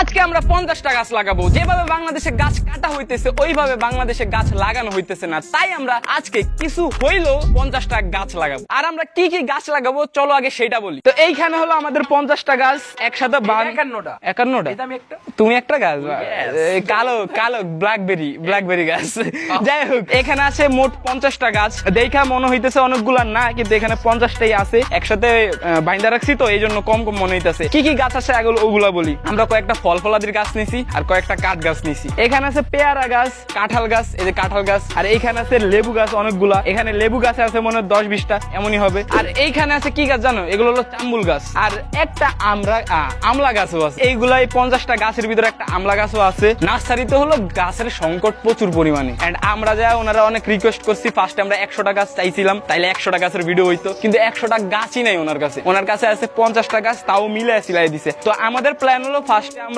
আজকে আমরা 50টা গাছ লাগাবো। যেভাবে বাংলাদেশে গাছ কাটা হইতেছে ওইভাবে বাংলাদেশে গাছ লাগানো হইতেছে না, তাই আমরা আজকে কিছু হইলো 50টা গাছ লাগাবো। আর আমরা কি কি গাছ লাগাবো চলো আগে সেটা বলি। তো এইখানে হলো আমাদের 50টা গাছ একসাথে 51টা। তুমি একটা গাছ কালো কালো ব্ল্যাকবেরি গাছ। যাই হোক, এখানে আছে মোট 50টা গাছ। দেখা মনে হইতেছে অনেকগুলা না, কিন্তু এখানে 50টাই আছে। একসাথে বাইন্দা রাখছি তো এই জন্য কম কম মনে হইতেছে। কি কি গাছ আছে ওগুলা বলি। আমরা কয়েকটা ফল ফলাদির গাছ নিছি আর কয়েকটা কাঠ গাছ নিছি। এখানে আছে পেয়ারা গাছ, কাঁঠাল গাছ, এই যে কাঁঠাল গাছ। আর এইখানে আছে লেবু গাছ অনেকগুলা। এখানে লেবু গাছ আছে মনে হয় 10-20টা এমনই হবে। আর এইখানে আছে কি গাছ জানো? এগুলো হলো চাম্বুল গাছ। আর একটা আমলা গাছও আছে। এইগুলাই 50টা গাছের ভিতরে একটা আমলা গাছও আছে। নার্সারিতে হলো গাছের সংকট প্রচুর পরিমাণে। এন্ড আমরা যা ওনারা অনেক রিকোয়েস্ট করছি, ফার্স্টে আমরা 100টা গাছ চাইছিলাম, তাইলে 100টা গাছের ভিডিও হইতো, কিন্তু 100টা গাছই নাই ওনার কাছে। ওনার কাছে আছে 50টা গাছ, তাও মিলে সিলাই দিছে। তো আমাদের প্ল্যান হলো ফার্স্টে আমরা